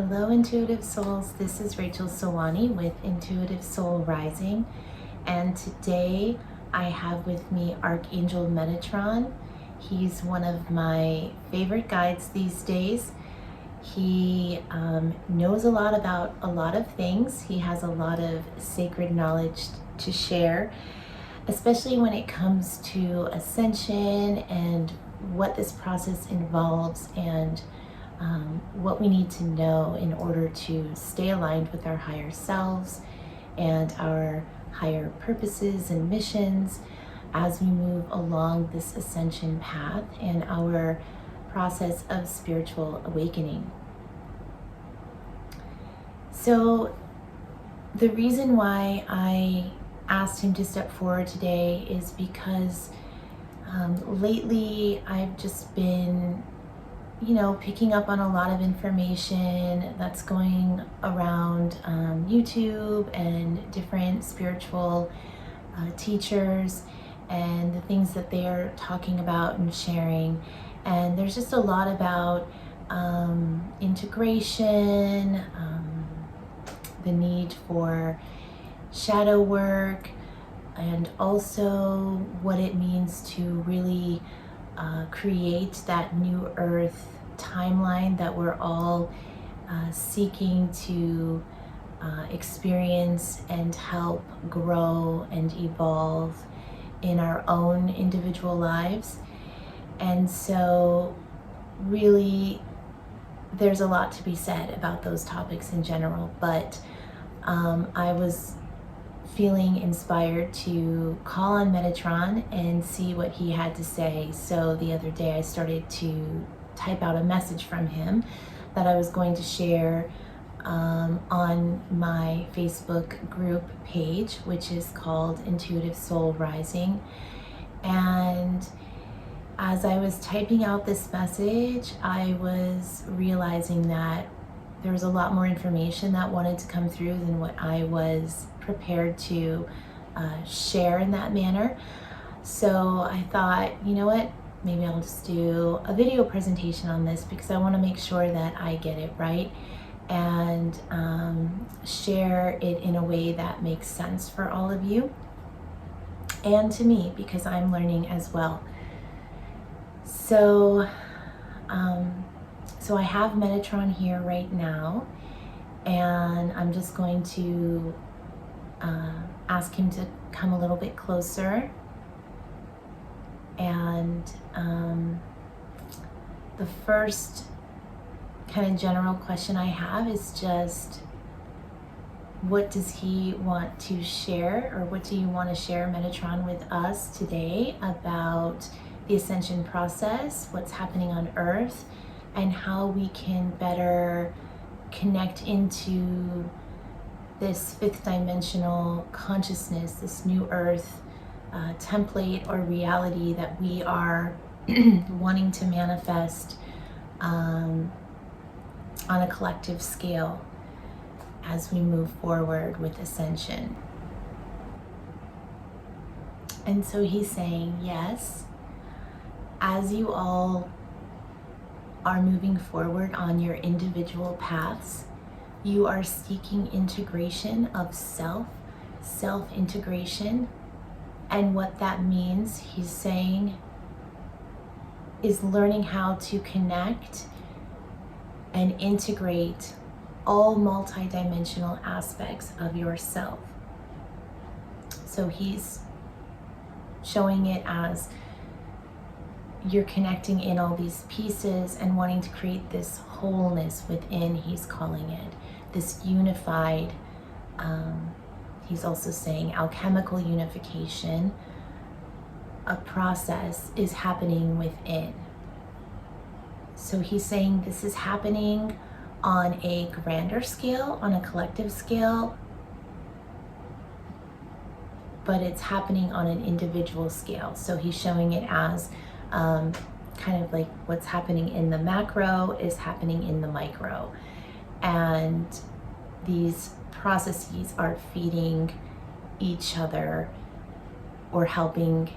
Hello, intuitive souls. This is Rachel Sawani with Intuitive Soul Rising, and today I have with me Archangel Metatron. He's one of my favorite guides these days. He knows a lot about a lot of things. He has a lot of sacred knowledge to share, especially when it comes to ascension and what this process involves and what we need to know in order to stay aligned with our higher selves and our higher purposes and missions as we move along this ascension path and our process of spiritual awakening. So the reason why I asked him to step forward today is because lately I've just been picking up on a lot of information that's going around YouTube and different spiritual teachers and the things that they're talking about and sharing. And there's just a lot about integration, the need for shadow work, and also what it means to really create that new earth timeline that we're all seeking to experience and help grow and evolve in our own individual lives. And so really there's a lot to be said about those topics in general, but I was feeling inspired to call on Metatron and see what he had to say. So the other day I started to type out a message from him that I was going to share on my Facebook group page, which is called Intuitive Soul Rising. And as I was typing out this message, I was realizing that there was a lot more information that wanted to come through than what I was prepared to share in that manner. So I thought, you know what, maybe I'll just do a video presentation on this because I want to make sure that I get it right and share it in a way that makes sense for all of you and to me, because I'm learning as well. So I have Metatron here right now, and I'm just going to ask him to come a little bit closer. And the first kind of general question I have is just, what does he want to share, or what do you want to share, Metatron, with us today about the ascension process, what's happening on Earth, and how we can better connect into this fifth dimensional consciousness, this new Earth template or reality that we are wanting to manifest on a collective scale as we move forward with ascension. And so he's saying, yes, as you all are moving forward on your individual paths, you are seeking integration of self-integration. And what that means, he's saying, is learning how to connect and integrate all multidimensional aspects of yourself. So he's showing it as you're connecting in all these pieces and wanting to create this wholeness within, he's calling it, this unified, he's also saying alchemical unification, a process is happening within. So he's saying this is happening on a grander scale, on a collective scale, but it's happening on an individual scale. So he's showing it as kind of like what's happening in the macro is happening in the micro. And these processes are feeding each other or helping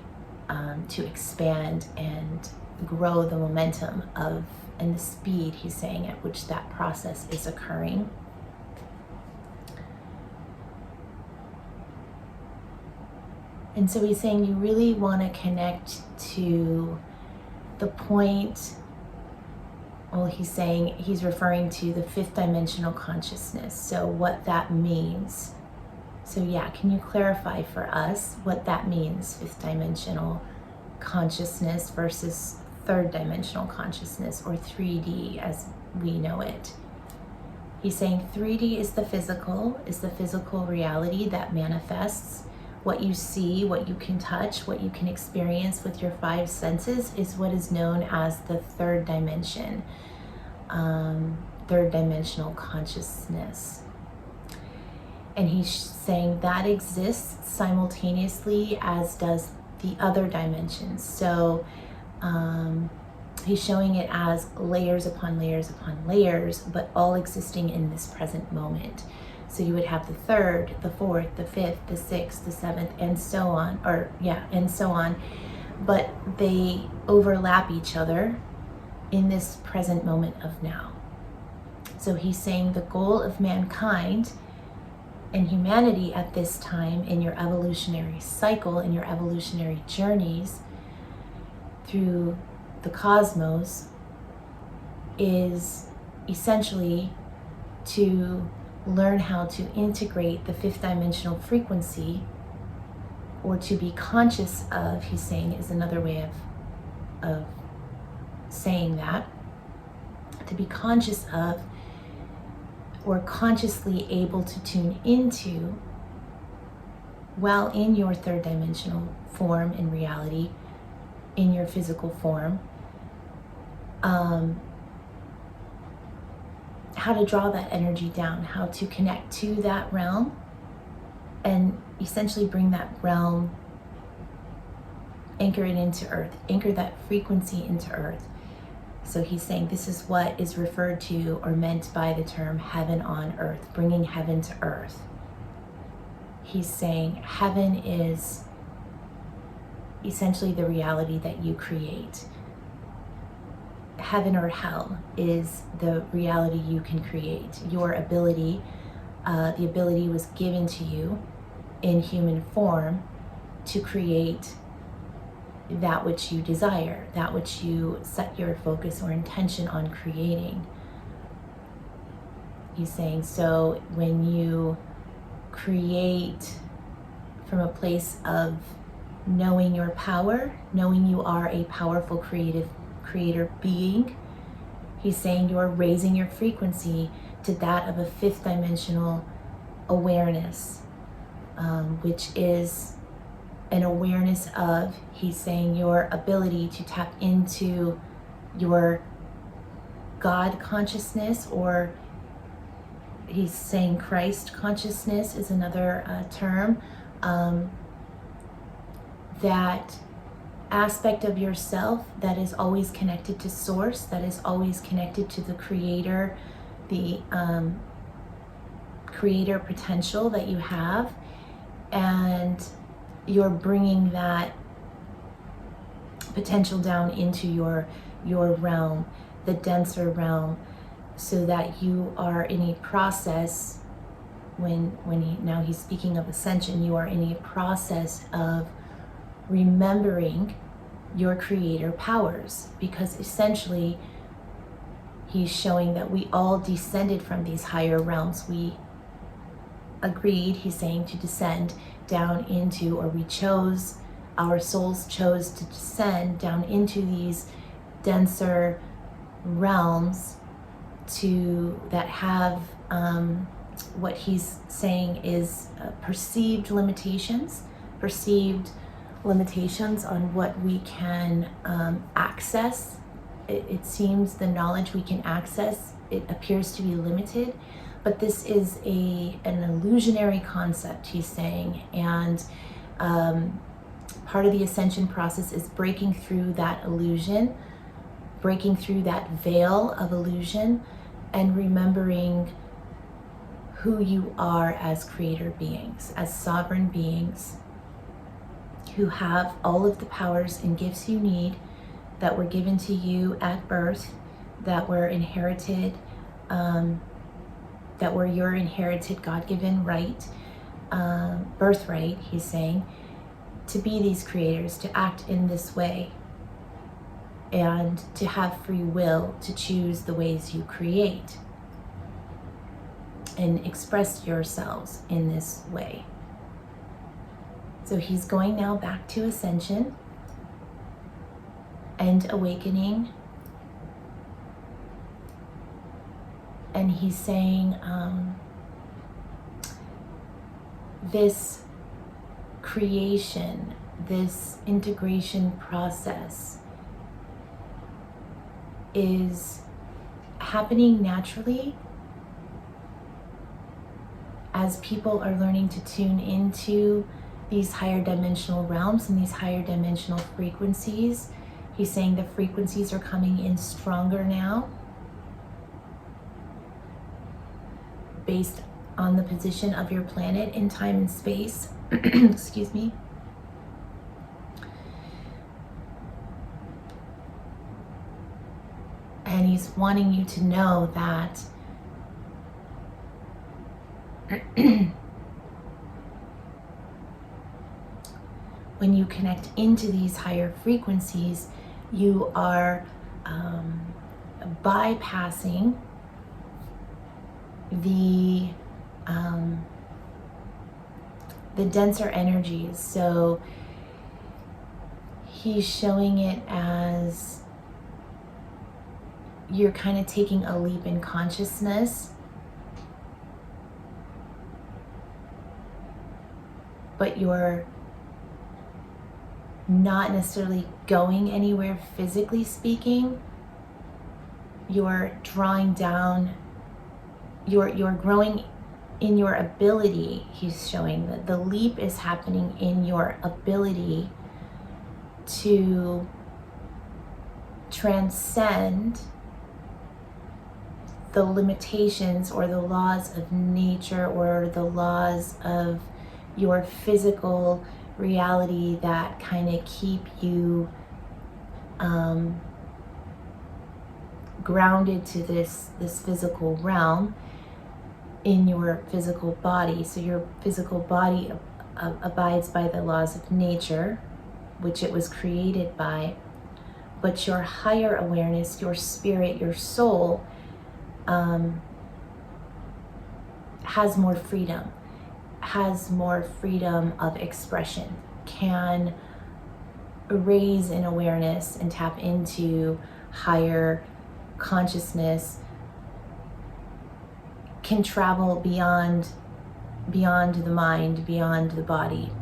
to expand and grow the momentum of and the speed, he's saying, at which that process is occurring. And so he's saying you really want to connect to the point, well, he's saying, he's referring to the fifth dimensional consciousness. So what that means. So yeah, can you clarify for us what that means, fifth dimensional consciousness versus third dimensional consciousness, or 3D as we know it? He's saying 3D is the physical reality that manifests. What you see, what you can touch, what you can experience with your five senses is what is known as the third dimension, third dimensional consciousness. And he's saying that exists simultaneously as does the other dimensions. So he's showing it as layers upon layers upon layers, but all existing in this present moment. So you would have the third, the fourth, the fifth, the sixth, the seventh, and so on, and so on. But they overlap each other in this present moment of now. So he's saying the goal of mankind and humanity at this time in your evolutionary cycle, in your evolutionary journeys through the cosmos, is essentially to learn how to integrate the fifth dimensional frequency, or to be conscious of, he's saying, is another way of saying that, to be conscious of, or consciously able to tune into, while in your third dimensional form and reality, in your physical form, how to draw that energy down, how to connect to that realm, and essentially bring that realm, anchor it into earth, anchor that frequency into earth. So he's saying this is what is referred to or meant by the term heaven on earth, bringing heaven to earth. He's saying heaven is essentially the reality that you create. Heaven or hell is the reality you can create. Your ability, the ability was given to you in human form to create that which you desire, that which you set your focus or intention on creating. He's saying, so when you create from a place of knowing your power, knowing you are a powerful creator being, he's saying you're raising your frequency to that of a fifth dimensional awareness, which is an awareness of, he's saying, your ability to tap into your God consciousness, or he's saying Christ consciousness is another term, that aspect of yourself that is always connected to source, that is always connected to the creator, the creator potential that you have, and you're bringing that potential down into your realm, the denser realm, so that you are in a process, now he's speaking of ascension, you are in a process of remembering your creator powers, because essentially he's showing that we all descended from these higher realms. We agreed, he's saying, to descend down into, or we chose, our souls chose to descend down into these denser realms that have what he's saying is perceived limitations on what we can access. It seems the knowledge we can access, it appears to be limited, but this is an illusionary concept, he's saying, and part of the ascension process is breaking through that illusion, breaking through that veil of illusion, and remembering who you are as creator beings, as sovereign beings who have all of the powers and gifts you need that were given to you at birth, that were inherited, that were your inherited God-given right, birthright, he's saying, to be these creators, to act in this way, and to have free will to choose the ways you create and express yourselves in this way. So he's going now back to Ascension and Awakening. And he's saying this creation, this integration process is happening naturally as people are learning to tune into these higher dimensional realms and these higher dimensional frequencies. He's saying the frequencies are coming in stronger now, based on the position of your planet in time and space. Excuse me. And he's wanting you to know that when you connect into these higher frequencies, you are bypassing the denser energies. So he's showing it as you're kind of taking a leap in consciousness, but you're not necessarily going anywhere physically speaking. You're drawing down, you're growing in your ability. He's showing that the leap is happening in your ability to transcend the limitations or the laws of nature or the laws of your physical reality that kind of keep you grounded to this physical realm in your physical body. So your physical body abides by the laws of nature, which it was created by, but your higher awareness, your spirit, your soul has more freedom, of expression, can raise in awareness and tap into higher consciousness, can travel beyond the mind, beyond the body,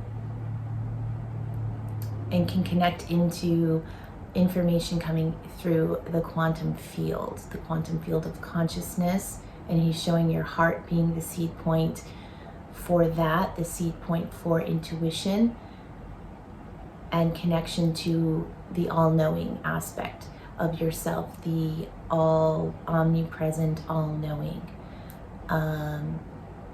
and can connect into information coming through the quantum field of consciousness. And he's showing your heart being the seed point for that, the seed point for intuition and connection to the all-knowing aspect of yourself, the all omnipresent, all-knowing,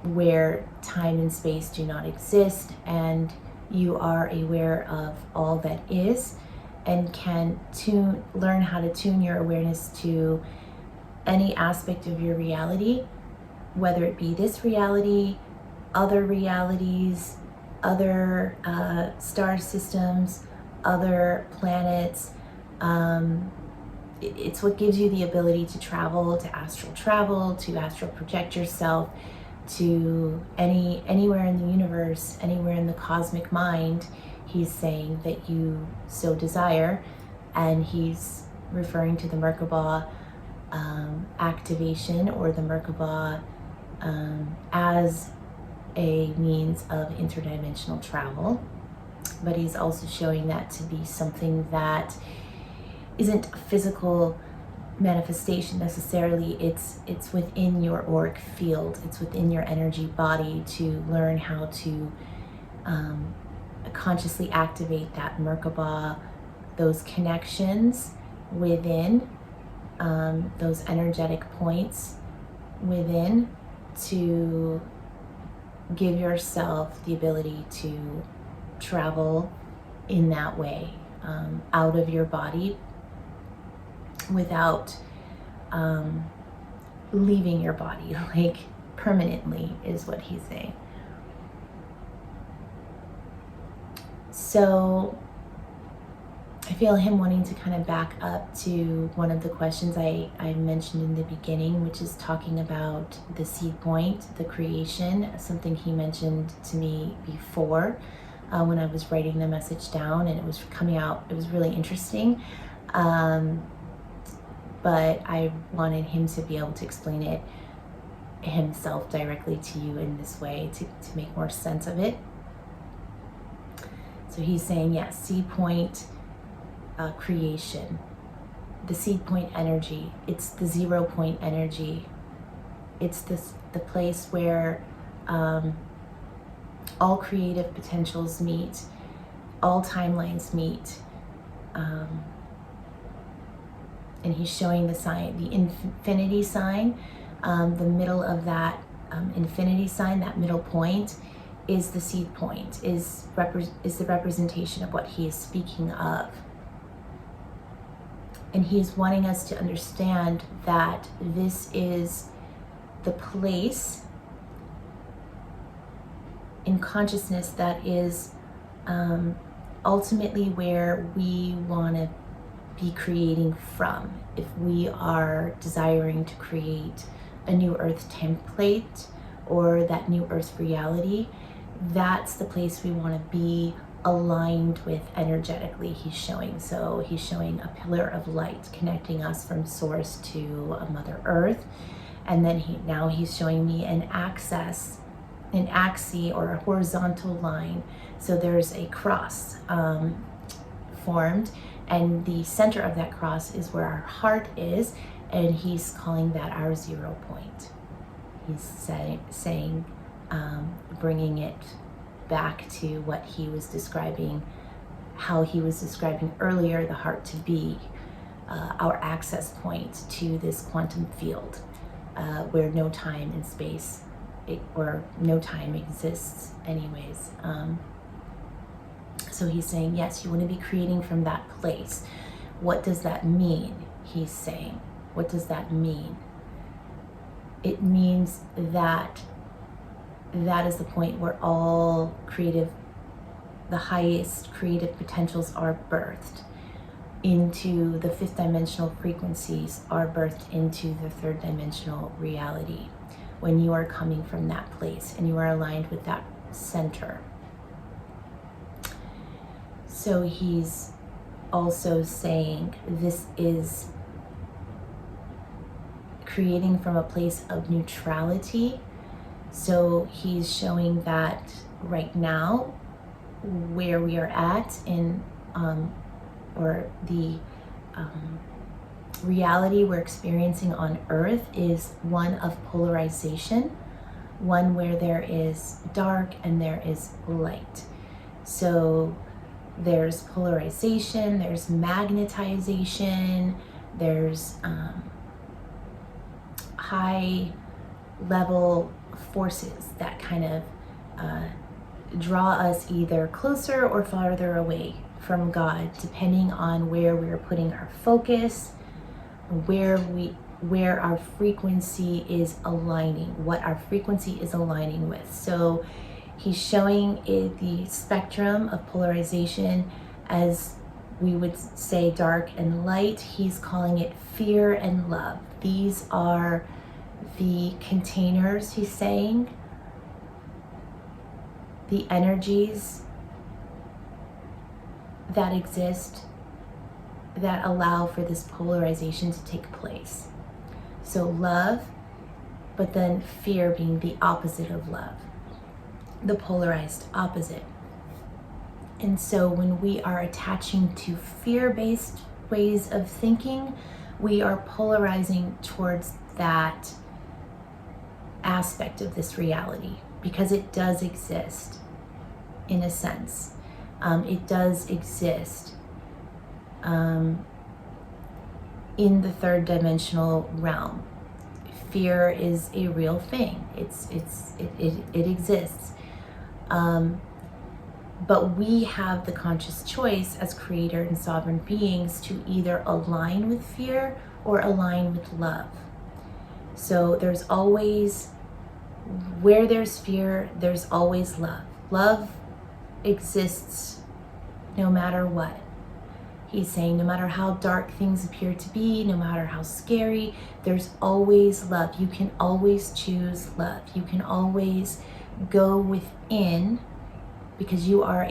where time and space do not exist, and you are aware of all that is, and can learn how to tune your awareness to any aspect of your reality, whether it be this reality, other realities, other star systems, other planets. It's what gives you the ability to travel, to astral project yourself to anywhere in the universe, anywhere in the cosmic mind. He's saying that you so desire, and he's referring to the Merkaba activation, or the Merkaba as a means of interdimensional travel. But he's also showing that to be something that isn't a physical manifestation necessarily. It's within your auric field, it's within your energy body, to learn how to consciously activate that Merkaba, those connections within, those energetic points within, to give yourself the ability to travel in that way, out of your body, without leaving your body, like permanently, is what he's saying. So I feel him wanting to kind of back up to one of the questions I mentioned in the beginning, which is talking about the seed point, the creation, something he mentioned to me before when I was writing the message down, and it was coming out, it was really interesting. But I wanted him to be able to explain it himself directly to you in this way to make more sense of it. So he's saying, yes, seed point creation, the seed point energy, it's the 0 point energy. It's the place where all creative potentials meet, all timelines meet. And he's showing the sign, the infinity sign, the middle of that infinity sign, that middle point, is the seed point, is the representation of what he is speaking of. And he's wanting us to understand that this is the place in consciousness that is ultimately where we want to be creating from. If we are desiring to create a new earth template or that new earth reality, that's the place we want to be aligned with energetically, he's showing. So he's showing a pillar of light connecting us from source to a Mother Earth. And then now he's showing me an axis or a horizontal line. So there's a cross formed, and the center of that cross is where our heart is, and he's calling that our 0 point. He's saying bringing it back to what he was describing, how he was describing earlier the heart to be our access point to this quantum field where no time and space or no time exists anyways. So he's saying, yes, you want to be creating from that place. What does that mean? He's saying, what does that mean? It means that that is the point where all the highest creative potentials are birthed into the 5th dimensional frequencies, are birthed into the 3rd dimensional reality when you are coming from that place and you are aligned with that center. So he's also saying this is creating from a place of neutrality. So he's showing that right now, where we are at in, or the reality we're experiencing on Earth is one of polarization, one where there is dark and there is light. So there's polarization, there's magnetization, there's high level forces that kind of draw us either closer or farther away from God, depending on where we're putting our focus, where our frequency is aligning, what our frequency is aligning with. So he's showing the spectrum of polarization as we would say dark and light. He's calling it fear and love. These are the containers, he's saying, the energies that exist that allow for this polarization to take place. So love, but then fear being the opposite of love, the polarized opposite. And so when we are attaching to fear-based ways of thinking, we are polarizing towards that aspect of this reality, because it does exist in a sense. It does exist in the 3rd dimensional realm. Fear is a real thing. It exists. But we have the conscious choice as creator and sovereign beings to either align with fear or align with love. So there's always, where there's fear, there's always love. Love exists no matter what. He's saying no matter how dark things appear to be, no matter how scary, there's always love. You can always choose love. You can always go within, because you are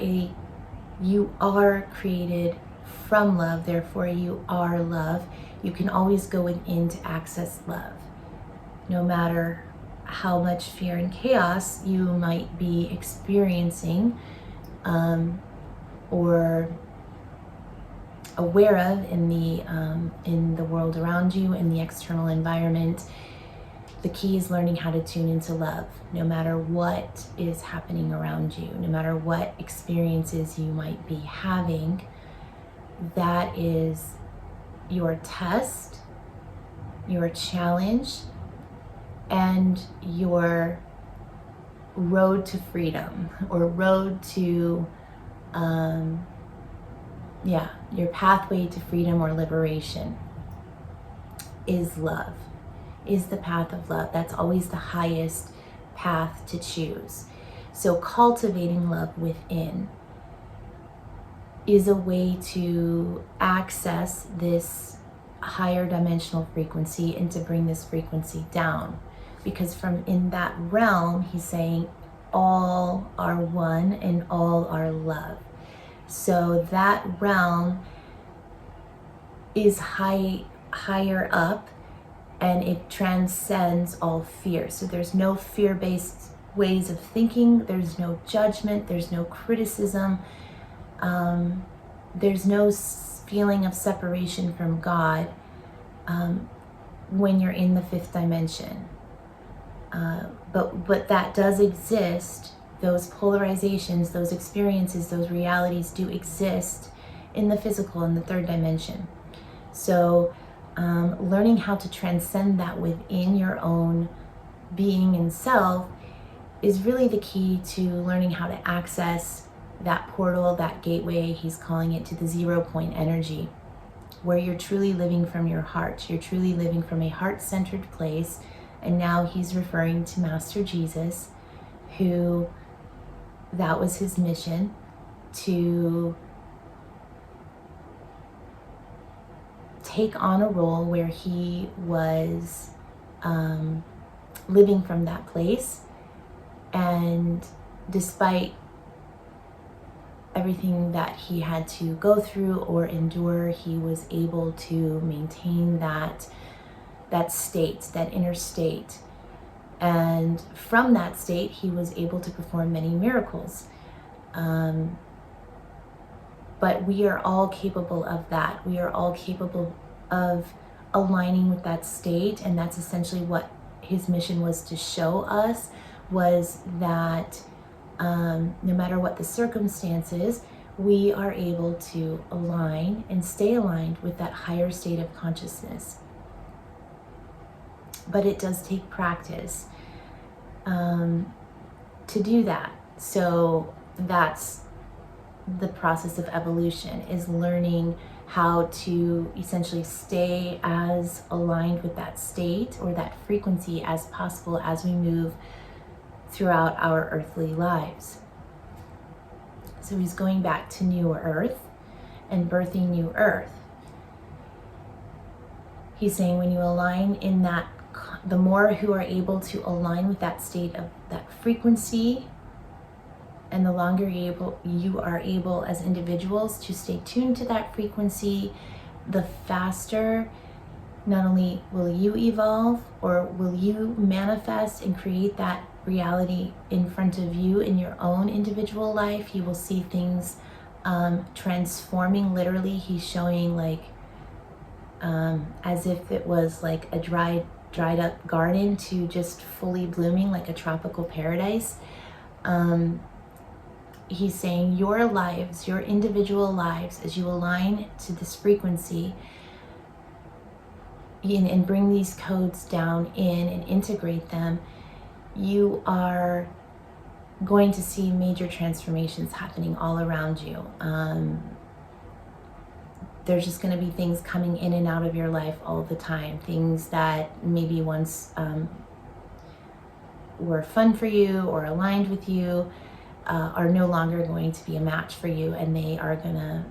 created from love, therefore you are love. You can always go within to access love. No matter how much fear and chaos you might be experiencing or aware of in the world around you, in the external environment, the key is learning how to tune into love, no matter what is happening around you, no matter what experiences you might be having. That is your test, your challenge, and your road to freedom, or road to, your pathway to freedom or liberation is love, is the path of love. That's always the highest path to choose. So cultivating love within is a way to access this higher dimensional frequency and to bring this frequency down. Because from in that realm, he's saying all are one and all are love. So that realm is higher up, and it transcends all fear. So there's no fear-based ways of thinking, there's no judgment, there's no criticism, there's no feeling of separation from God when you're in the fifth dimension. But that does exist. Those polarizations, those experiences, those realities do exist in the physical, in the third dimension. So learning how to transcend that within your own being and self is really the key to learning how to access that portal, that gateway, he's calling it, to the 0 point energy, where you're truly living from your heart. You're truly living from a heart-centered place. And now he's referring to Master Jesus, who that was his mission, to take on a role where he was living from that place. And despite everything that he had to go through or endure, he was able to maintain that state, that inner state. And from that state, he was able to perform many miracles. But we are all capable of that. We are all capable of aligning with that state. And that's essentially what his mission was to show us, was that no matter what the circumstances, we are able to align and stay aligned with that higher state of consciousness. But it does take practice to do that. So that's the process of evolution, is learning how to essentially stay as aligned with that state or that frequency as possible as we move throughout our earthly lives. So he's going back to New Earth and birthing New Earth. He's saying when you align in that, the more who are able to align with that state of that frequency, and the longer you are able as individuals to stay tuned to that frequency, the faster not only will you evolve, or will you manifest and create that reality in front of you in your own individual life. You will see things transforming. Literally, he's showing like as if it was like a dried up garden to just fully blooming like a tropical paradise. He's saying your lives, your individual lives, as you align to this frequency and bring these codes down in and integrate them, you are going to see major transformations happening all around you. there's just going to be things coming in and out of your life all the time. Things that maybe once were fun for you or aligned with you are no longer going to be a match for you, and they are going to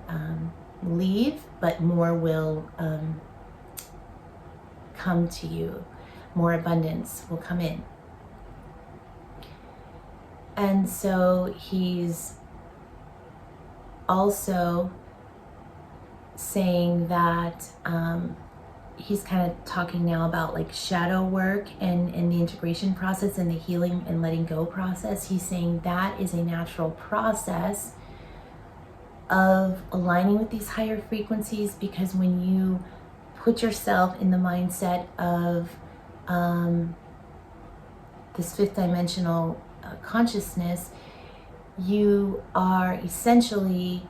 leave, but more will come to you. More abundance will come in. And so he's also saying that he's kind of talking now about like shadow work and the integration process and the healing and letting go process. He's saying that is a natural process of aligning with these higher frequencies, because when you put yourself in the mindset of this fifth dimensional consciousness, you are essentially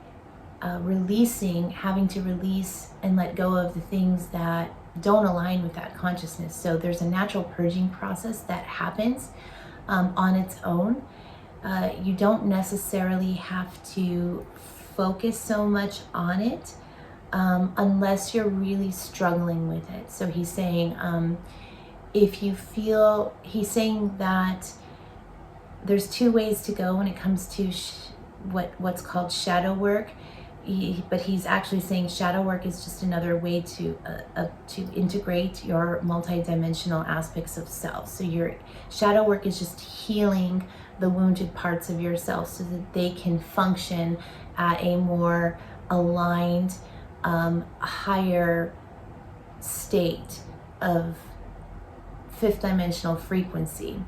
having to release and let go of the things that don't align with that consciousness. So there's a natural purging process that happens on its own. You don't necessarily have to focus so much on it unless you're really struggling with it. So he's saying, he's saying that there's two ways to go when it comes to what's called shadow work. But he's actually saying shadow work is just another way to integrate your multidimensional aspects of self. So your shadow work is just healing the wounded parts of yourself so that they can function at a more aligned, higher state of fifth dimensional frequency.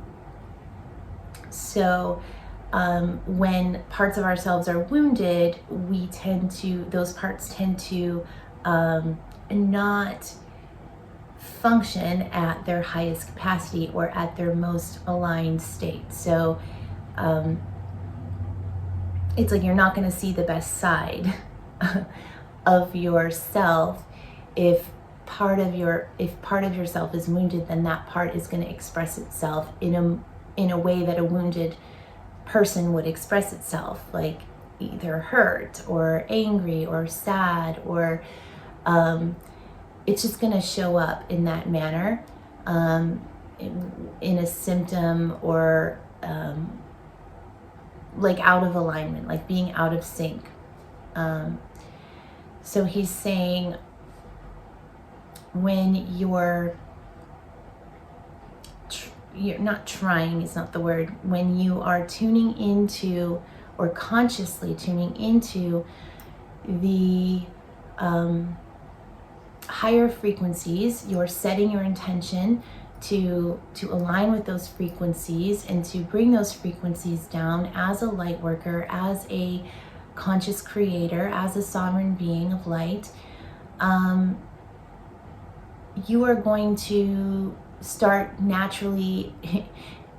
So when parts of ourselves are wounded, those parts tend to not function at their highest capacity or at their most aligned state. So it's like you're not going to see the best side of yourself. If part of yourself is wounded, then that part is going to express itself in a way that a wounded person would express itself, like either hurt or angry or sad, or it's just going to show up in that manner, in a symptom, or like out of alignment, like being out of sync. So he's saying when you're not trying is not the word, when you are tuning into, or consciously tuning into the higher frequencies, you're setting your intention to align with those frequencies and to bring those frequencies down as a light worker, as a conscious creator, as a sovereign being of light. You are going to start naturally,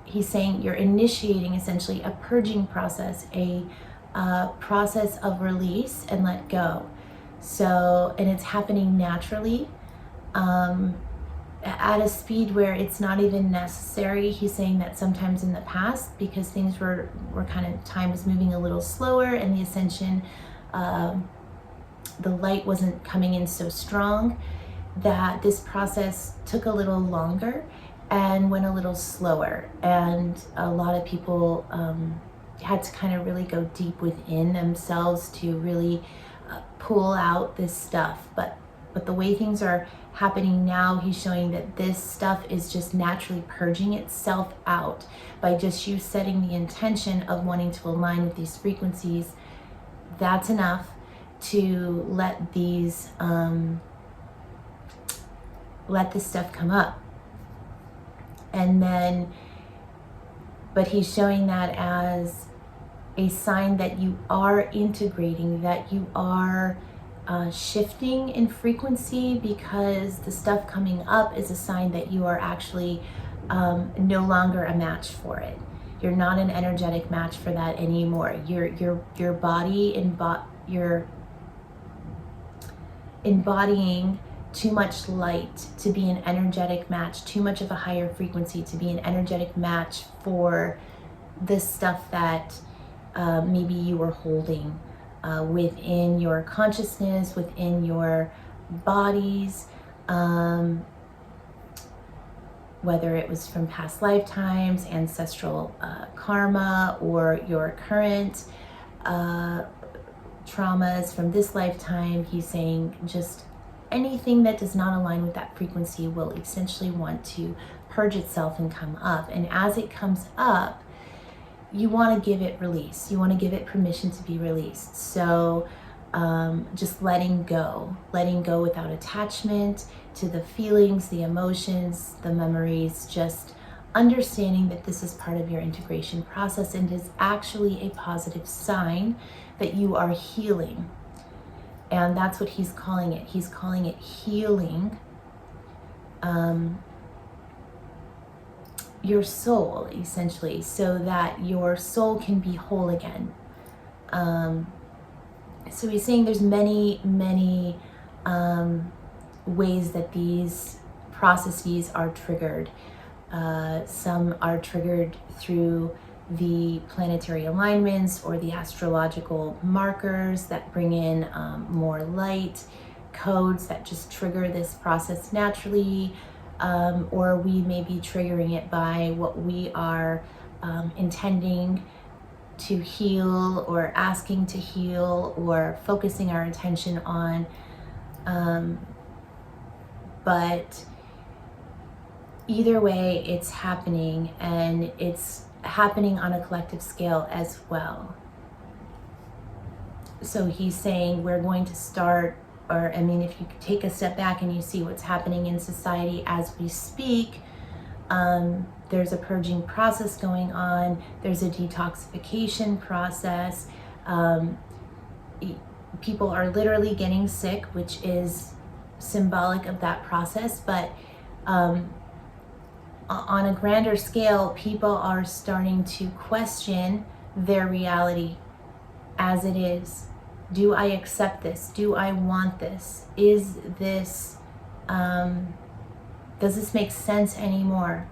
he's saying you're initiating essentially a purging process, a process of release and let go. So, and it's happening naturally, at a speed where it's not even necessary. He's saying that sometimes in the past, because things were kind of, time was moving a little slower, and the ascension, the light wasn't coming in so strong, that this process took a little longer and went a little slower, and a lot of people had to kind of really go deep within themselves to really pull out this stuff. But the way things are happening now, he's showing that this stuff is just naturally purging itself out by just you setting the intention of wanting to align with these frequencies. That's enough to let these let this stuff come up. And then, but he's showing that as a sign that you are integrating, that you are shifting in frequency, because the stuff coming up is a sign that you are actually no longer a match for it. You're not an energetic match for that anymore. Your body you're embodying too much light to be an energetic match, too much of a higher frequency to be an energetic match for the stuff that maybe you were holding within your consciousness, within your bodies, whether it was from past lifetimes, ancestral karma, or your current traumas from this lifetime. He's saying just anything that does not align with that frequency will essentially want to purge itself and come up. And as it comes up, you want to give it release. You want to give it permission to be released. So just letting go without attachment to the feelings, the emotions, the memories, just understanding that this is part of your integration process and is actually a positive sign that you are healing. And that's what he's calling it. He's calling it healing your soul, essentially, so that your soul can be whole again. So he's saying there's many ways that these processes are triggered. Some are triggered through the planetary alignments or the astrological markers that bring in more light, codes that just trigger this process naturally, or we may be triggering it by what we are intending to heal, or asking to heal, or focusing our attention on. But either way, it's happening, and it's happening on a collective scale as well. So he's saying we're going to start, or I mean, if you take a step back and you see what's happening in society as we speak, there's a purging process going on, there's a detoxification process. People are literally getting sick, which is symbolic of that process, but on a grander scale, people are starting to question their reality as it is. Do I accept this? Do I want this? Is this, does this make sense anymore?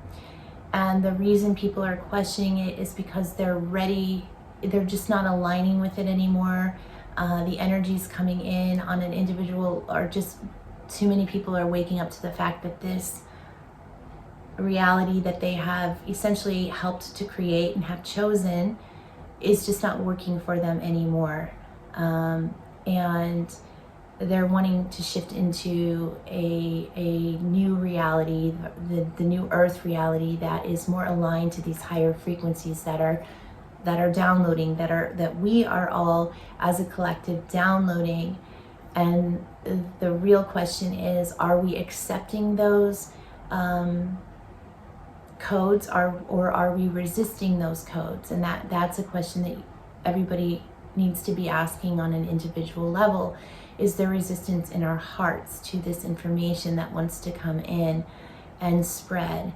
And the reason people are questioning it is because they're ready, they're just not aligning with it anymore. The energies coming in on an individual are just, too many people are waking up to the fact that this reality that they have essentially helped to create and have chosen is just not working for them anymore. And they're wanting to shift into a new reality, the new earth reality that is more aligned to these higher frequencies that are downloading, that we are all as a collective downloading. And the real question is, are we accepting those codes, or are we resisting those codes? And that's a question that everybody needs to be asking on an individual level. Is there resistance in our hearts to this information that wants to come in and spread?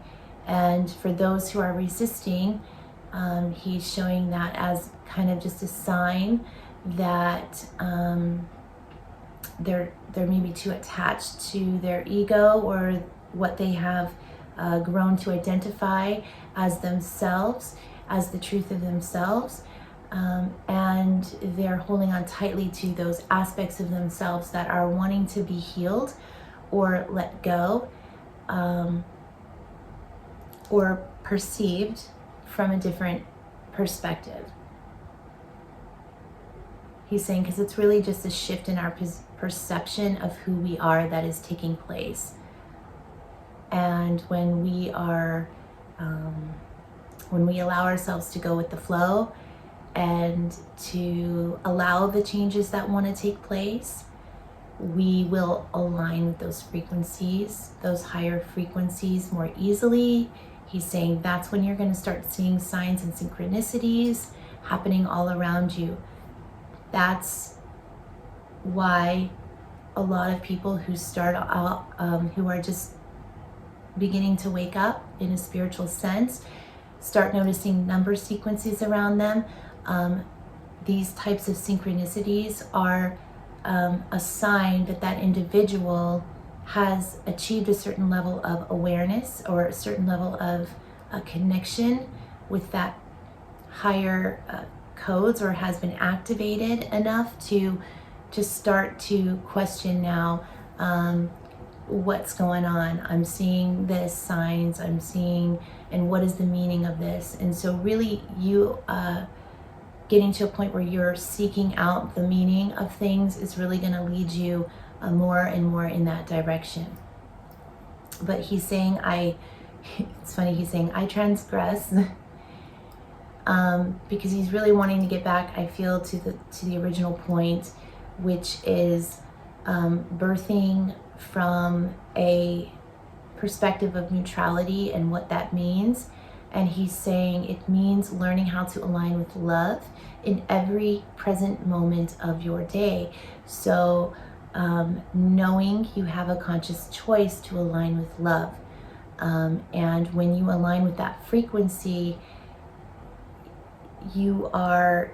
And for those who are resisting, he's showing that as kind of just a sign that they're maybe too attached to their ego, or what they have grown to identify as themselves, as the truth of themselves. And they're holding on tightly to those aspects of themselves that are wanting to be healed or let go, or perceived from a different perspective. He's saying, because it's really just a shift in our perception of who we are that is taking place. And when we are, when we allow ourselves to go with the flow and to allow the changes that want to take place, we will align with those frequencies, those higher frequencies more easily. He's saying that's when you're going to start seeing signs and synchronicities happening all around you. That's why a lot of people who start out, who are just beginning to wake up in a spiritual sense, start noticing number sequences around them. These types of synchronicities are a sign that that individual has achieved a certain level of awareness, or a certain level of a connection with that higher codes or has been activated enough to just start to question now what's going on. I'm seeing this signs, I'm seeing, and what is the meaning of this? And so really you getting to a point where you're seeking out the meaning of things is really going to lead you more and more in that direction. But he's saying, it's funny, he's saying, I transgress, because he's really wanting to get back, I feel, to the original point, which is birthing from a perspective of neutrality and what that means. And he's saying it means learning how to align with love in every present moment of your day. So knowing you have a conscious choice to align with love. And when you align with that frequency, you are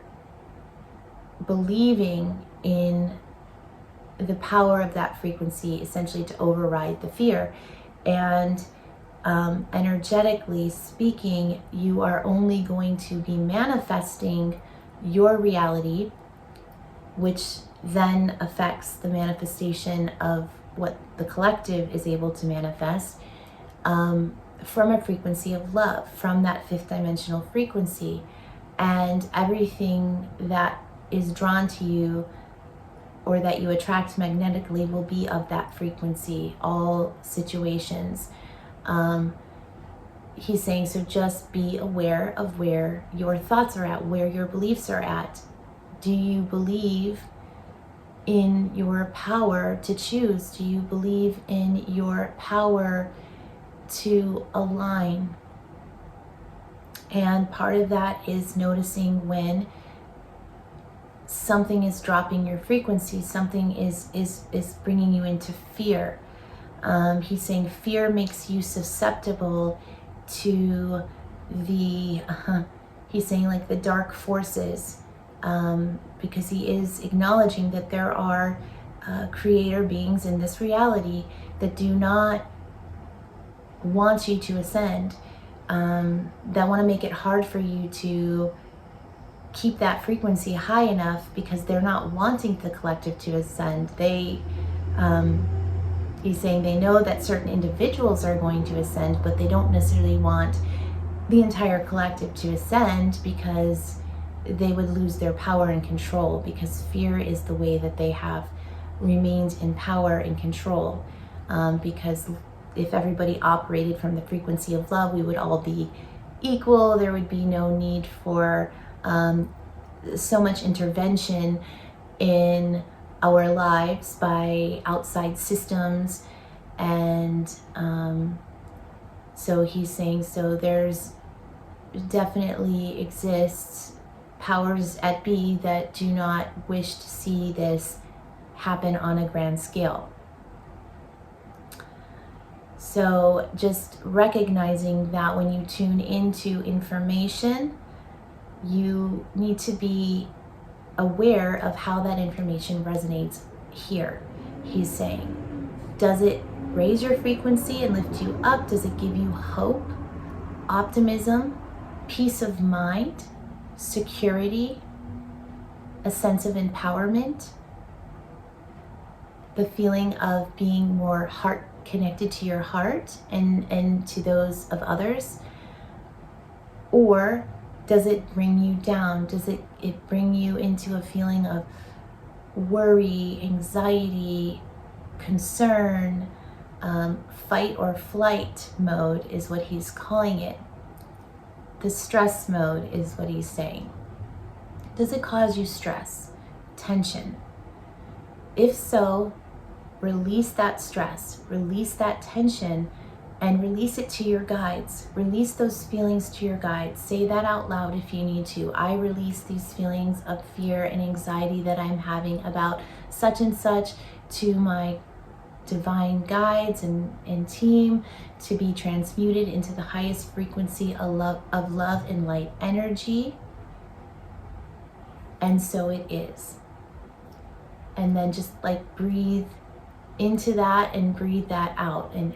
believing in the power of that frequency, essentially to override the fear. And energetically speaking, you are only going to be manifesting your reality, which then affects the manifestation of what the collective is able to manifest, from a frequency of love, from that fifth dimensional frequency. And everything that is drawn to you or that you attract magnetically will be of that frequency, all situations. He's saying, so just be aware of where your thoughts are at, where your beliefs are at. Do you believe in your power to choose? Do you believe in your power to align? And part of that is noticing when something is dropping your frequency, something is bringing you into fear. He's saying fear makes you susceptible to the, he's saying like the dark forces, because he is acknowledging that there are creator beings in this reality that do not want you to ascend, that want to make it hard for you to keep that frequency high enough, because they're not wanting the collective to ascend. They, he's saying they know that certain individuals are going to ascend, but they don't necessarily want the entire collective to ascend, because they would lose their power and control, because fear is the way that they have remained in power and control. Because if everybody operated from the frequency of love, we would all be equal. There would be no need for so much intervention in our lives by outside systems. And so he's saying, so there's definitely exists powers at be that do not wish to see this happen on a grand scale. So just recognizing that when you tune into information, you need to be aware of how that information resonates here. He's saying, does it raise your frequency and lift you up? Does it give you hope, optimism, peace of mind, security, a sense of empowerment, the feeling of being more heart connected to your heart and to those of others? Or does it bring you down? Does it bring you into a feeling of worry, anxiety, concern, fight or flight mode is what he's calling it. The stress mode is what he's saying. Does it cause you stress, tension? If so, release that stress, release that tension, and release it to your guides. Release those feelings to your guides. Say that out loud if you need to. I release these feelings of fear and anxiety that I'm having about such and such to my divine guides and team, to be transmuted into the highest frequency of love and light energy. And so it is. And then just like breathe into that and breathe that out, and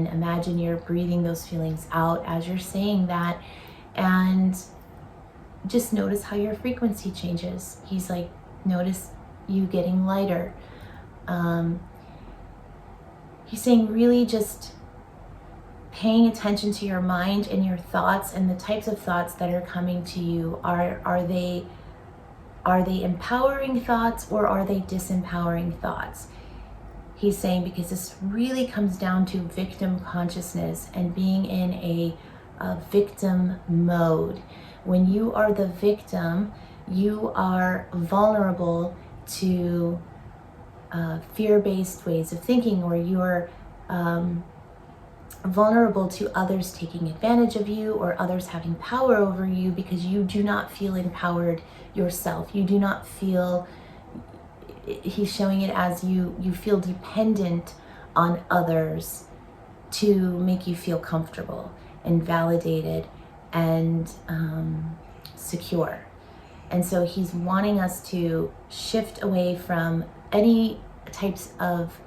imagine you're breathing those feelings out as you're saying that, and just notice how your frequency changes. He's like, notice you getting lighter. He's saying really just paying attention to your mind and your thoughts and the types of thoughts that are coming to you. Are they empowering thoughts, or are they disempowering thoughts? He's saying, because this really comes down to victim consciousness and being in a victim mode. When you are the victim, you are vulnerable to fear-based ways of thinking, or you're vulnerable to others taking advantage of you or others having power over you, because you do not feel empowered yourself. You do not feel, he's showing it as you feel dependent on others to make you feel comfortable and validated and secure. And so he's wanting us to shift away from any types of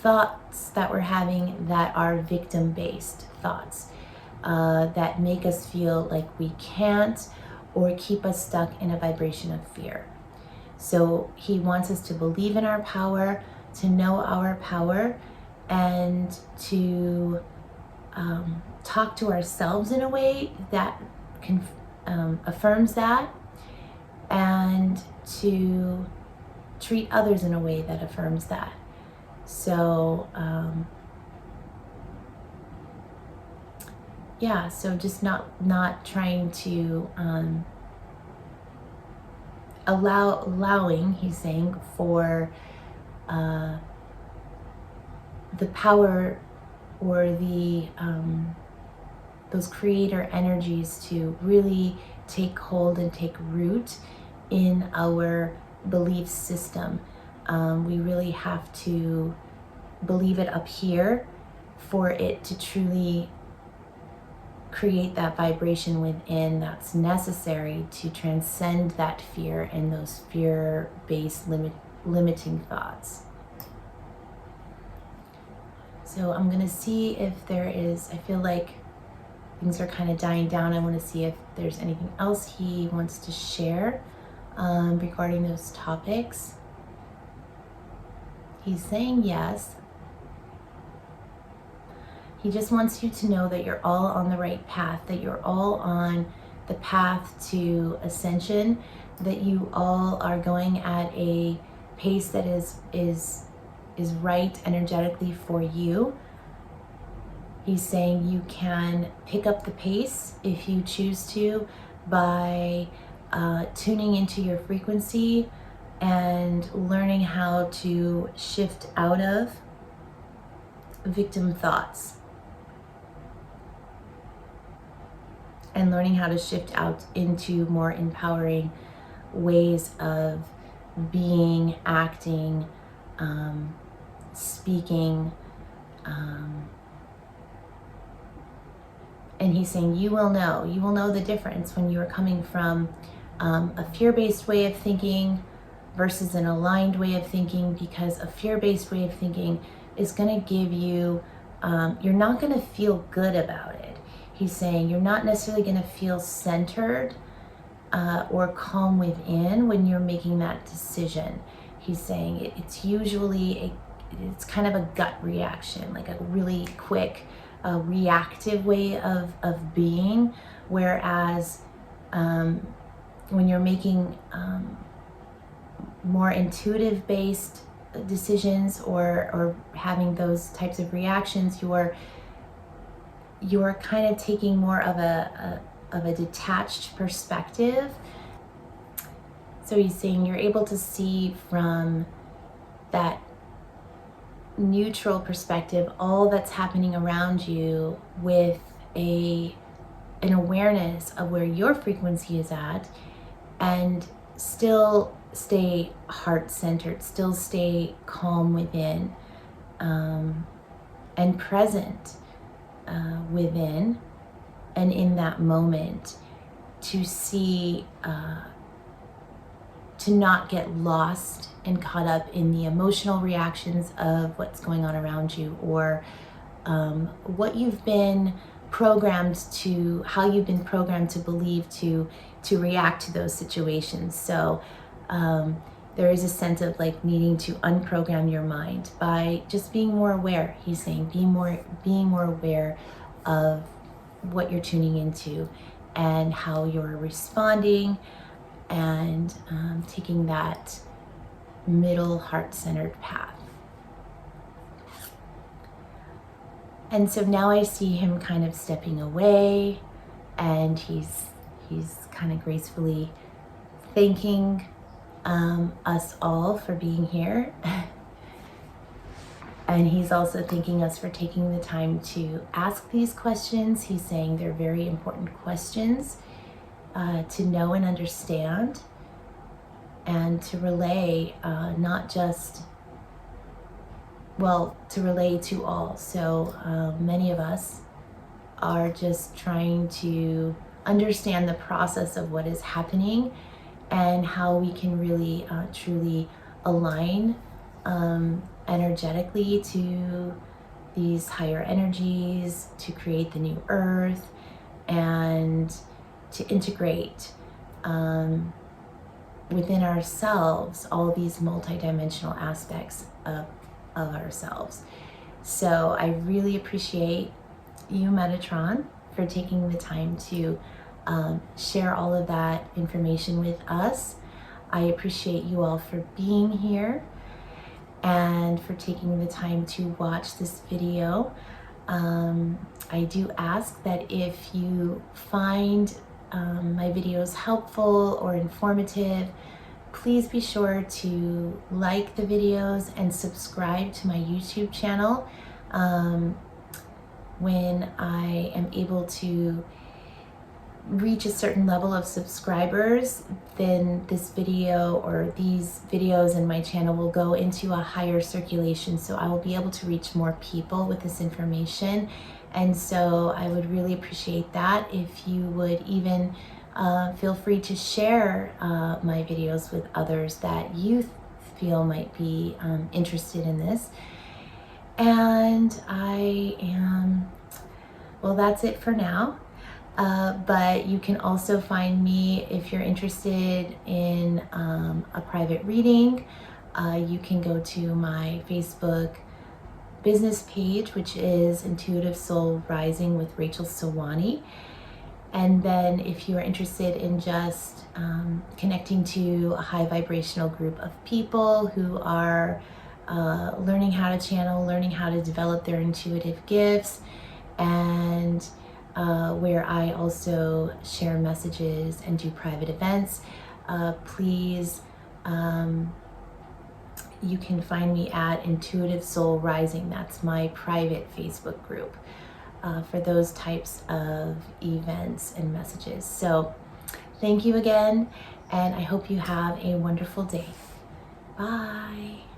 thoughts that we're having that are victim-based thoughts, that make us feel like we can't, or keep us stuck in a vibration of fear. So he wants us to believe in our power, to know our power, and to talk to ourselves in a way that affirms that, and to treat others in a way that affirms that. So yeah, so just not trying to allowing, he's saying, for the power or the those creator energies to really take hold and take root in our belief system. We really have to believe it up here for it to truly create that vibration within that's necessary to transcend that fear and those fear-based limiting thoughts. So I'm going to see if there is, I feel like things are kind of dying down. I want to see if there's anything else he wants to share regarding those topics. He's saying yes. He just wants you to know that you're all on the right path, that you're all on the path to ascension, that you all are going at a pace that is right energetically for you. He's saying you can pick up the pace if you choose to by tuning into your frequency and learning how to shift out of victim thoughts, and learning how to shift out into more empowering ways of being, acting, speaking. And he's saying you will know the difference when you are coming from a fear-based way of thinking versus an aligned way of thinking, because a fear-based way of thinking is going to give you, you're not going to feel good about it. He's saying you're not necessarily going to feel centered or calm within when you're making that decision. He's saying it's usually it's kind of a gut reaction, like a really quick reactive way of being, whereas when you're making more intuitive based decisions or having those types of reactions, you're kind of taking more of a detached perspective. So he's saying you're able to see from that neutral perspective all that's happening around you with an awareness of where your frequency is at, and still stay heart-centered, still stay calm within, and present within and in that moment, to see, to not get lost and caught up in the emotional reactions of what's going on around you, or what you've been how you've been programmed to believe to react to those situations. So there is a sense of like needing to unprogram your mind by just being more aware. He's saying being more aware of what you're tuning into and how you're responding, and taking that middle heart-centered path. And so now I see him kind of stepping away, and he's kind of gracefully thanking us all for being here. And he's also thanking us for taking the time to ask these questions. He's saying they're very important questions to know and understand, and to relay, to relay to all. So many of us are just trying to understand the process of what is happening and how we can really truly align energetically to these higher energies, to create the new earth, and to integrate within ourselves all these multidimensional aspects of ourselves. So I really appreciate you, Metatron, for taking the time to share all of that information with us. I appreciate you all for being here and for taking the time to watch this video. I do ask that if you find my videos helpful or informative, please be sure to like the videos and subscribe to my YouTube channel. When I am able to reach a certain level of subscribers, then this video or these videos in my channel will go into a higher circulation, so I will be able to reach more people with this information. And so I would really appreciate that if you would even feel free to share my videos with others that you feel might be interested in this. And that's it for now. But you can also find me if you're interested in a private reading. You can go to my Facebook business page, which is Intuitive Soul Rising with Rachel Sawani. And then if you are interested in just connecting to a high vibrational group of people who are learning how to channel, learning how to develop their intuitive gifts, and where I also share messages and do private events, please, you can find me at Intuitive Soul Rising. That's my private Facebook group for those types of events and messages. So thank you again, and I hope you have a wonderful day. Bye.